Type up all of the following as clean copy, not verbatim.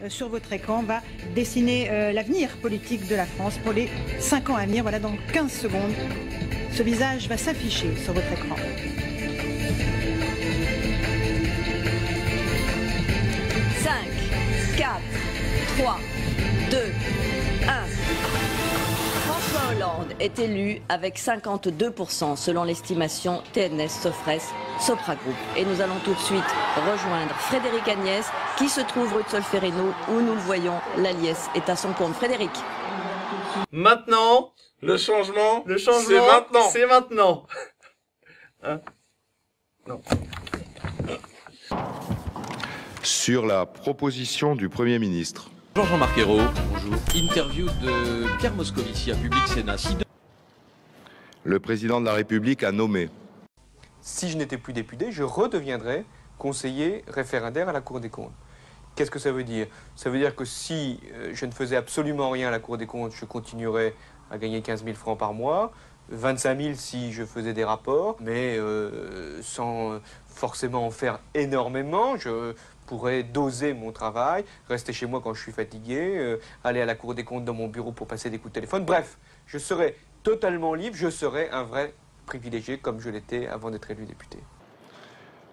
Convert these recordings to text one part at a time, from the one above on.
sur votre écran va dessiner l'avenir politique de la France pour les 5 ans à venir. Voilà, dans 15 secondes, ce visage va s'afficher sur votre écran. 5, 4, 3, 2, 1. François Hollande est élu avec 52% selon l'estimation TNS Sofres Sopra Group. Et nous allons tout de suite rejoindre Frédéric Agnès qui se trouve rue de Solferino où nous le voyons, la liesse est à son compte. Frédéric. Maintenant, le changement, c'est maintenant. C'est maintenant. Hein? Non. Sur la proposition du Premier ministre. Jean-Marc Ayrault, bonjour. Interview de Pierre Moscovici à Public Sénat. Le président de la République a nommé. Si je n'étais plus député, je redeviendrais conseiller référendaire à la Cour des comptes. Qu'est-ce que ça veut dire? Ça veut dire que si je ne faisais absolument rien à la Cour des comptes, je continuerais à gagner 15 000 francs par mois, 25 000 si je faisais des rapports, mais sans forcément en faire énormément. Je pourrais doser mon travail, rester chez moi quand je suis fatigué, aller à la Cour des comptes dans mon bureau pour passer des coups de téléphone. Bref, je serais totalement libre, je serais un vrai privilégié comme je l'étais avant d'être élu député.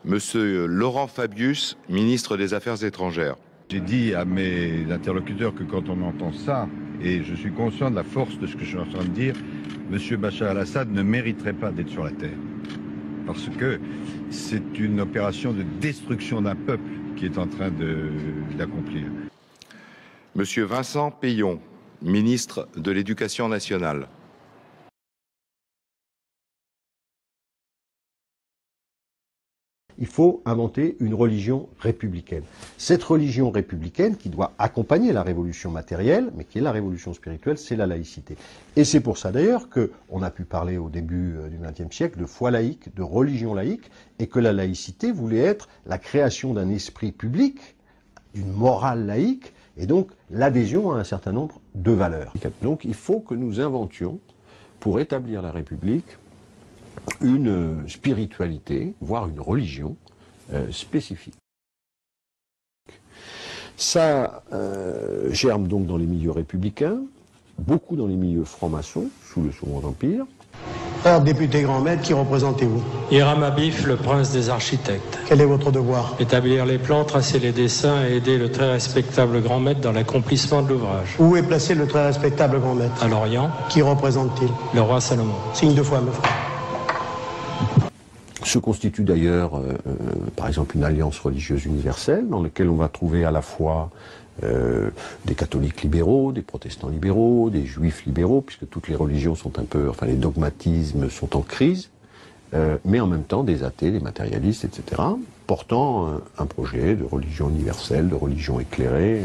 Monsieur Laurent Fabius, ministre des Affaires étrangères. J'ai dit à mes interlocuteurs que quand on entend ça, et je suis conscient de la force de ce que je suis en train de dire, M. Bachar al-Assad ne mériterait pas d'être sur la terre. Parce que c'est une opération de destruction d'un peuple qui est en train d'accomplir. Monsieur Vincent Peillon, ministre de l'Éducation nationale. Il faut inventer une religion républicaine. Cette religion républicaine qui doit accompagner la révolution matérielle, mais qui est la révolution spirituelle, c'est la laïcité. Et c'est pour ça d'ailleurs qu'on a pu parler au début du XXe siècle de foi laïque, de religion laïque, et que la laïcité voulait être la création d'un esprit public, d'une morale laïque, et donc l'adhésion à un certain nombre de valeurs. Donc il faut que nous inventions, pour établir la République, une spiritualité, voire une religion spécifique. Ça germe donc dans les milieux républicains, beaucoup dans les milieux francs-maçons, sous le Second Empire. Alors, député grand maître, qui représentez-vous? Hiram Abif, le prince des architectes. Quel est votre devoir? Établir les plans, tracer les dessins et aider le très respectable grand maître dans l'accomplissement de l'ouvrage. Où est placé le très respectable grand maître? À Lorient. Qui représente-t-il? Le roi Salomon. Signe de foi, me frère. Se constitue d'ailleurs, par exemple, une alliance religieuse universelle dans laquelle on va trouver à la fois des catholiques libéraux, des protestants libéraux, des juifs libéraux, puisque toutes les religions sont un peu, enfin les dogmatismes sont en crise, mais en même temps des athées, des matérialistes, etc., portant un projet de religion universelle, de religion éclairée.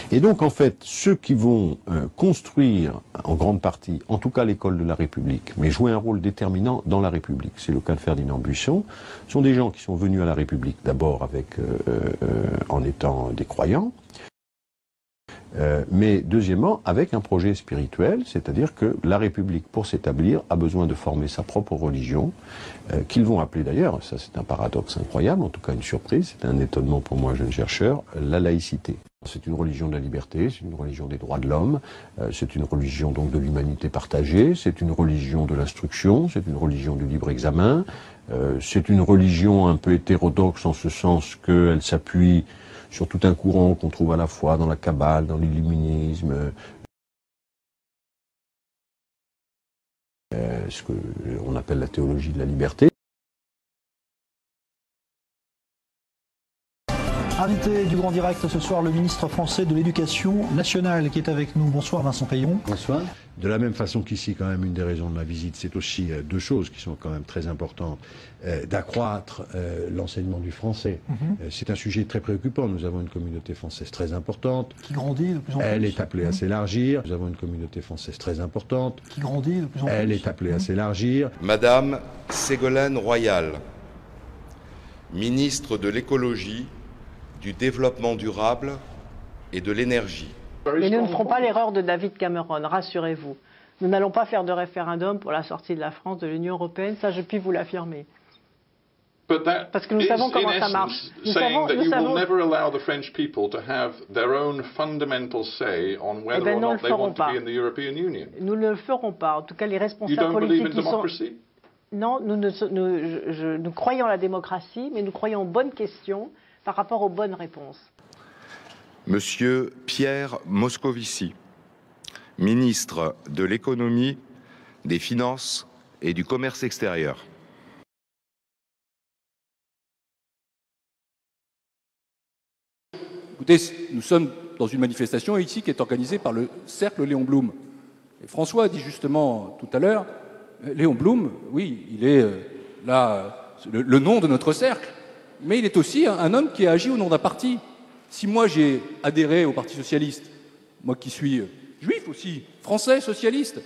Et donc, en fait, ceux qui vont construire, en grande partie, en tout cas l'école de la République, mais jouer un rôle déterminant dans la République, c'est le cas de Ferdinand Buisson, sont des gens qui sont venus à la République d'abord en étant des croyants, mais deuxièmement avec un projet spirituel, c'est-à-dire que la République, pour s'établir, a besoin de former sa propre religion, qu'ils vont appeler d'ailleurs, ça c'est un paradoxe incroyable, en tout cas une surprise, c'est un étonnement pour moi, jeune chercheur, la laïcité. C'est une religion de la liberté, c'est une religion des droits de l'homme, c'est une religion donc de l'humanité partagée, c'est une religion de l'instruction, c'est une religion du libre examen, c'est une religion un peu hétérodoxe en ce sens qu'elle s'appuie sur tout un courant qu'on trouve à la fois dans la Kabbale, dans l'illuminisme, ce qu'on appelle la théologie de la liberté. Invité du Grand Direct ce soir, le ministre français de l'Éducation nationale qui est avec nous. Bonsoir Vincent Peillon. Bonsoir. De la même façon qu'ici, quand même, une des raisons de ma visite, c'est aussi deux choses qui sont quand même très importantes. D'accroître l'enseignement du français. C'est un sujet très préoccupant. Nous avons une communauté française très importante. Qui grandit de plus en plus. Elle est appelée à s'élargir. Nous avons une communauté française très importante. Qui grandit de plus en plus. Elle est appelée à s'élargir. Madame Ségolène Royal, ministre de l'Écologie, du Développement durable et de l'Énergie. Et nous ne ferons pas l'erreur de David Cameron, rassurez-vous. Nous n'allons pas faire de référendum pour la sortie de la France de l'Union européenne, ça je puis vous l'affirmer. Parce que nous savons comment ça marche. Nous savons. Never allow the French people to have their own fundamental say on whether or not they want to be in the European Union. Nous ne le ferons pas. En tout cas, les responsables politiques qui sont... Non, nous croyons à la démocratie, mais nous croyons aux bonnes questions par rapport aux bonnes réponses. Monsieur Pierre Moscovici, ministre de l'Économie, des Finances et du Commerce extérieur. Écoutez, nous sommes dans une manifestation ici qui est organisée par le Cercle Léon Blum. Et François a dit justement tout à l'heure, Léon Blum, oui, il est le nom de notre cercle, mais il est aussi un homme qui a agi au nom d'un parti. Si moi j'ai adhéré au Parti socialiste, moi qui suis juif aussi, français, socialiste,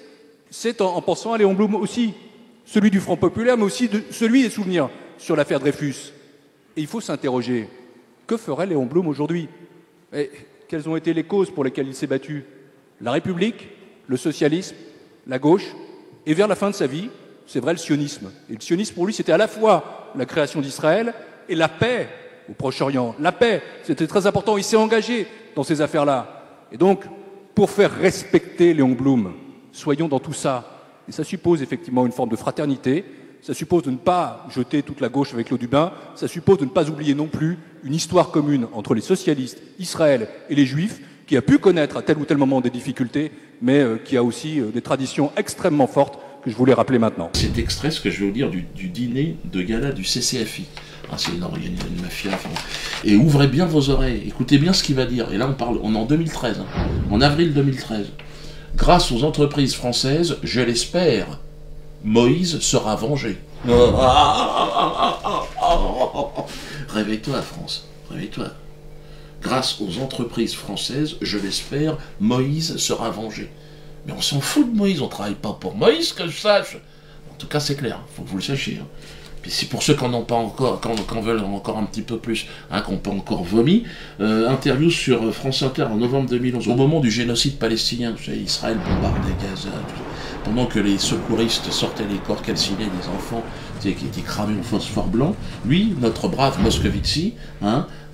c'est en pensant à Léon Blum aussi, celui du Front populaire, mais aussi celui des souvenirs sur l'affaire Dreyfus. Et il faut s'interroger, que ferait Léon Blum aujourd'hui? Et quelles ont été les causes pour lesquelles il s'est battu? La République, le socialisme, la gauche, et vers la fin de sa vie, c'est vrai, le sionisme. Et le sionisme, pour lui, c'était à la fois la création d'Israël et la paix au Proche-Orient. La paix, c'était très important. Il s'est engagé dans ces affaires-là. Et donc, pour faire respecter Léon Blum, soyons dans tout ça. Et ça suppose effectivement une forme de fraternité. Ça suppose de ne pas jeter toute la gauche avec l'eau du bain. Ça suppose de ne pas oublier non plus une histoire commune entre les socialistes, Israël et les Juifs, qui a pu connaître à tel ou tel moment des difficultés, mais qui a aussi des traditions extrêmement fortes que je voulais rappeler maintenant. Cet extrait, ce que je vais vous dire, du dîner de gala du CCFI. C'est une mafia. Et ouvrez bien vos oreilles, écoutez bien ce qu'il va dire. Et là, on est en 2013, en avril 2013. Grâce aux entreprises françaises, je l'espère, Moïse sera vengé. Réveille-toi, France, réveille-toi. Grâce aux entreprises françaises, je l'espère, Moïse sera vengé. Mais on s'en fout de Moïse, on ne travaille pas pour Moïse, que je sache. En tout cas, c'est clair, il faut que vous le sachiez. Puis c'est pour ceux qui n'en ont pas encore, qui en veulent encore un petit peu plus, qui n'ont pas encore vomi. Interview sur France Inter en novembre 2011, au moment du génocide palestinien. Vous savez, Israël bombardait Gaza, pendant que les secouristes sortaient les corps calcinés des enfants qui étaient cramés au phosphore blanc. Lui, notre brave Moscovici,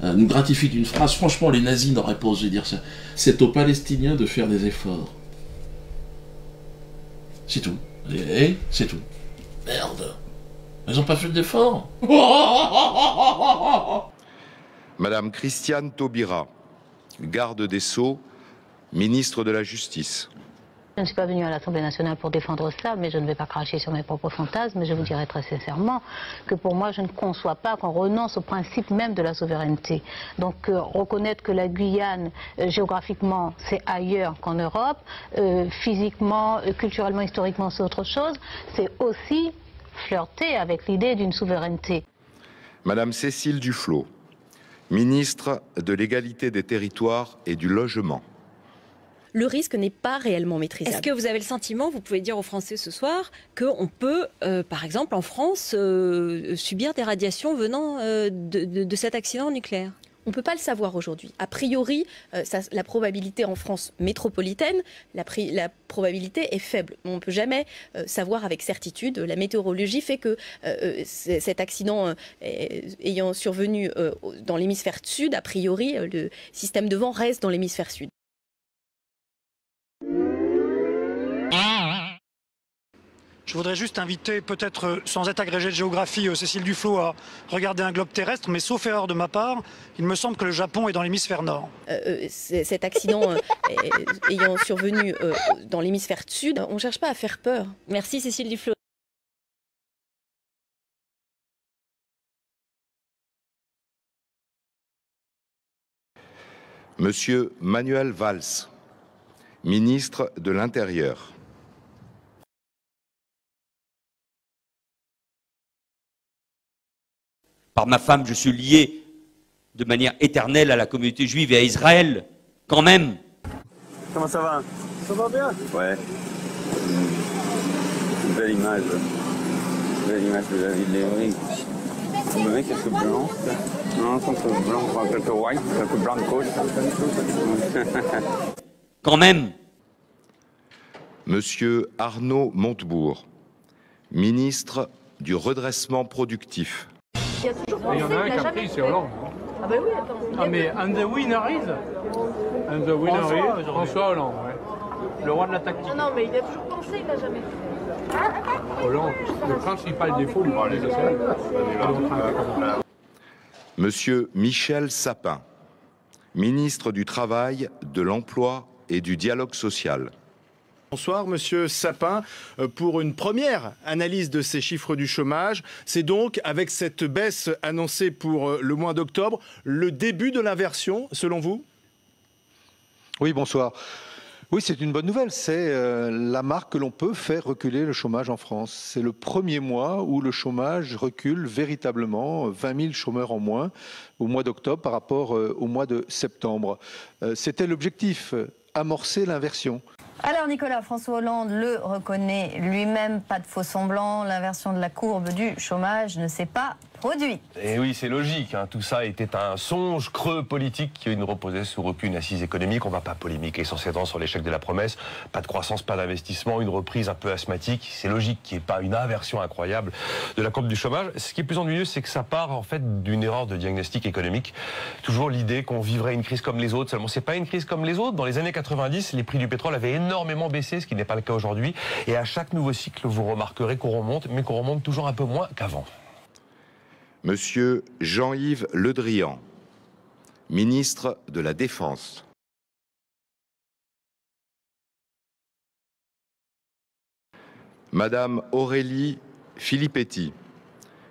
nous gratifie d'une phrase. Franchement, les nazis n'auraient pas osé dire ça. C'est aux Palestiniens de faire des efforts. C'est tout. Et c'est tout. Merde. Ils n'ont pas fait d'efforts. Madame Christiane Taubira, garde des Sceaux, ministre de la Justice. Je ne suis pas venue à l'Assemblée nationale pour défendre ça, mais je ne vais pas cracher sur mes propres fantasmes. Je vous dirai très sincèrement que pour moi, je ne conçois pas qu'on renonce au principe même de la souveraineté. Donc reconnaître que la Guyane, géographiquement, c'est ailleurs qu'en Europe, physiquement, culturellement, historiquement, c'est autre chose, c'est aussi flirter avec l'idée d'une souveraineté. Madame Cécile Duflot, ministre de l'Égalité des Territoires et du Logement. Le risque n'est pas réellement maîtrisable. Est-ce que vous avez le sentiment, vous pouvez dire aux Français ce soir, qu'on peut, par exemple en France, subir des radiations venant de cet accident nucléaire ? On ne peut pas le savoir aujourd'hui. A priori, la probabilité en France métropolitaine, la probabilité est faible. On ne peut jamais savoir avec certitude. La météorologie fait que cet accident ayant survenu dans l'hémisphère sud, a priori, le système de vent reste dans l'hémisphère sud. Je voudrais juste inviter, peut-être sans être agrégé de géographie, Cécile Duflot à regarder un globe terrestre, mais sauf erreur de ma part, il me semble que le Japon est dans l'hémisphère nord. Cet accident ayant survenu dans l'hémisphère sud, on ne cherche pas à faire peur. Merci Cécile Duflot. Monsieur Manuel Valls, ministre de l'Intérieur. Par ma femme, je suis lié de manière éternelle à la communauté juive et à Israël, quand même. Comment ça va? Ça va bien? Ouais. Une belle image. Une belle image de la ville d'Evry. Vous voyez quelques blancs? Non, quelques blancs, quelques white, quelques blancs de côte. Quand même. Monsieur Arnaud Montebourg, ministre du redressement productif. qui a toujours pensé, il y en a un qui a jamais pris, fait. c'est Hollande. Ah ben oui, attends. Ah mais and the winner is François Hollande, ouais. Le roi de la tactique. Non, mais il a toujours pensé, il l'a jamais fait. Hollande, le principal défaut du Parti social. Monsieur Michel Sapin, ministre du Travail, de l'Emploi et du Dialogue social. Bonsoir, Monsieur Sapin. Pour une première analyse de ces chiffres du chômage, c'est donc, avec cette baisse annoncée pour le mois d'octobre, le début de l'inversion, selon vous? Oui, bonsoir. Oui, c'est une bonne nouvelle. C'est la marque que l'on peut faire reculer le chômage en France. C'est le premier mois où le chômage recule véritablement, 20 000 chômeurs en moins au mois d'octobre par rapport au mois de septembre. C'était l'objectif, amorcer l'inversion. Alors Nicolas, François Hollande le reconnaît lui-même, pas de faux semblants, l'inversion de la courbe du chômage ne s'est pas produite. Et oui, c'est logique, hein. Tout ça était un songe creux politique qui ne reposait sur aucune assise économique. On ne va pas polémiquer sans cédant sur l'échec de la promesse. Pas de croissance, pas d'investissement, une reprise un peu asthmatique. C'est logique qu'il n'y ait pas une inversion incroyable de la courbe du chômage. Ce qui est plus ennuyeux, c'est que ça part en fait d'une erreur de diagnostic économique. Toujours l'idée qu'on vivrait une crise comme les autres. Seulement, c'est pas une crise comme les autres. Dans les années 90, les prix du pétrole avaient énormément baissé, ce qui n'est pas le cas aujourd'hui. Et à chaque nouveau cycle, vous remarquerez qu'on remonte, mais qu'on remonte toujours un peu moins qu'avant. Monsieur Jean-Yves Le Drian, ministre de la Défense. Madame Aurélie Filippetti,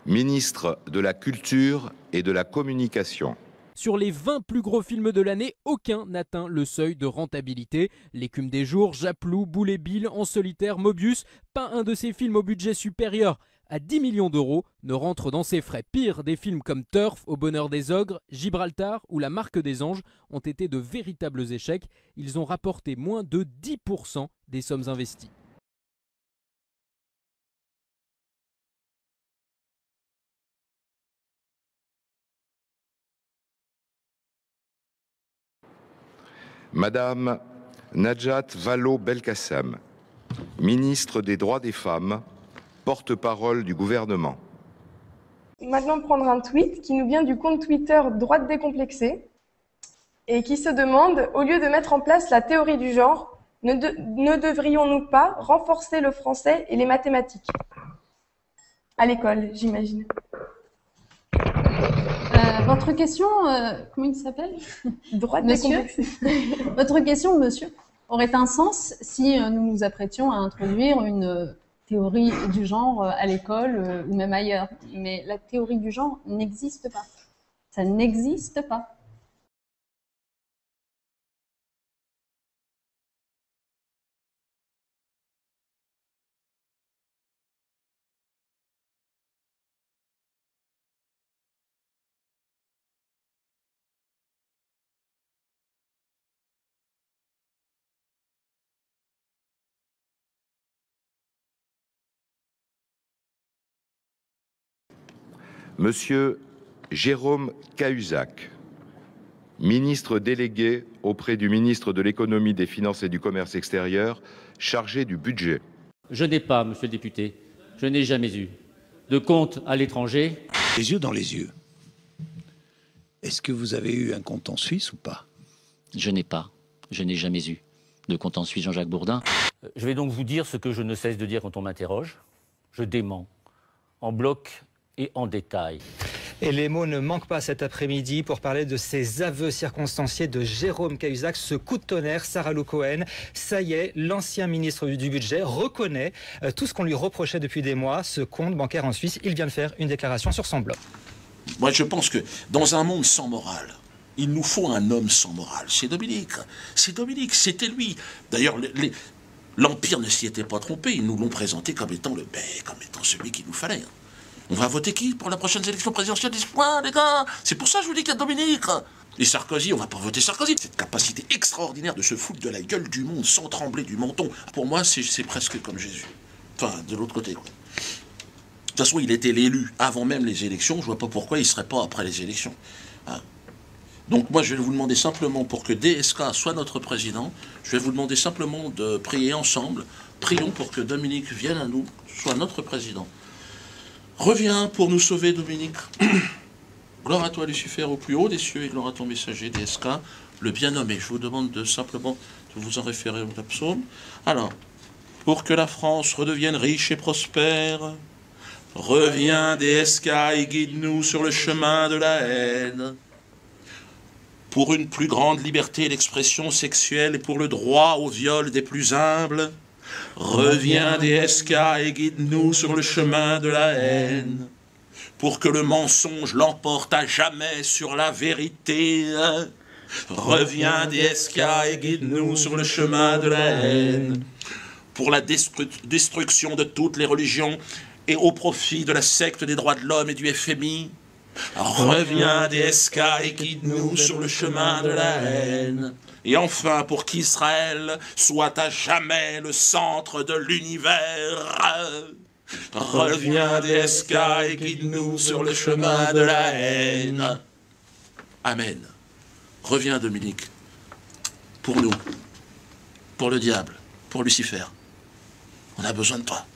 ministre de la Culture et de la Communication. Sur les 20 plus gros films de l'année, aucun n'atteint le seuil de rentabilité. L'écume des jours, Japlou, Boule et Bill, En solitaire, Mobius, pas un de ces films au budget supérieur à 10 millions d'euros ne rentre dans ses frais. Pire, des films comme Turf, Au bonheur des ogres, Gibraltar ou La marque des anges ont été de véritables échecs. Ils ont rapporté moins de 10% des sommes investies. Madame Najat Vallaud-Belkacem, ministre des Droits des Femmes, porte-parole du gouvernement. Maintenant prendre un tweet qui nous vient du compte Twitter Droite décomplexée et qui se demande, au lieu de mettre en place la théorie du genre, ne devrions-nous pas renforcer le français et les mathématiques? À l'école, j'imagine. Votre question, comment il s'appelle? Droite décomplexée. Votre question, monsieur, aurait un sens si nous nous apprêtions à introduire une théorie du genre à l'école ou même ailleurs. Mais la théorie du genre n'existe pas. Ça n'existe pas. Monsieur Jérôme Cahuzac, ministre délégué auprès du ministre de l'Économie, des Finances et du Commerce extérieur, chargé du budget. Je n'ai pas, monsieur le député, je n'ai jamais eu de compte à l'étranger. Les yeux dans les yeux. Est-ce que vous avez eu un compte en Suisse ou pas? Je n'ai pas, je n'ai jamais eu de compte en Suisse, Jean-Jacques Bourdin. Je vais donc vous dire ce que je ne cesse de dire quand on m'interroge. Je dément, en bloc et en détail. Et les mots ne manquent pas cet après-midi pour parler de ces aveux circonstanciés de Jérôme Cahuzac, ce coup de tonnerre, Sarah Lou Cohen. Ça y est, l'ancien ministre du budget reconnaît tout ce qu'on lui reprochait depuis des mois, ce compte bancaire en Suisse. Il vient de faire une déclaration sur son blog. Moi, je pense que dans un monde sans morale, il nous faut un homme sans morale. C'est Dominique. C'est Dominique, c'était lui. D'ailleurs, l'Empire ne s'y était pas trompé. Ils nous l'ont présenté comme étant celui qu'il nous fallait. On va voter qui pour la prochaine élection présidentielle? Dites-moi, les gars. C'est pour ça que je vous dis qu'il y a Dominique. Et Sarkozy, on va pas voter Sarkozy. Cette capacité extraordinaire de se foutre de la gueule du monde sans trembler du menton. Pour moi, c'est presque comme Jésus. Enfin, de l'autre côté, quoi. De toute façon, il était l'élu avant même les élections. Je vois pas pourquoi il serait pas après les élections. Hein. Donc moi, je vais vous demander simplement, pour que DSK soit notre président, je vais vous demander simplement de prier ensemble. Prions pour que Dominique vienne à nous, soit notre président. Reviens pour nous sauver, Dominique. Gloire à toi, Lucifer, au plus haut des cieux, et gloire à ton messager, DSK, le bien nommé. Je vous demande simplement de vous en référer au psaume. Alors, pour que la France redevienne riche et prospère, reviens, DSK, et guide-nous sur le chemin de la haine. Pour une plus grande liberté d'expression sexuelle et pour le droit au viol des plus humbles, reviens, DSK, et guide-nous sur le chemin de la haine. Pour que le mensonge l'emporte à jamais sur la vérité, reviens, DSK, et guide-nous sur le chemin de la haine. Pour la destruction de toutes les religions et au profit de la secte des droits de l'homme et du FMI, reviens, DSK, et guide-nous sur le chemin de la haine. Et enfin, pour qu'Israël soit à jamais le centre de l'univers, reviens, DSK, et guide-nous sur le chemin de la haine. Amen. Reviens, Dominique. Pour nous, pour le diable, pour Lucifer. On a besoin de toi.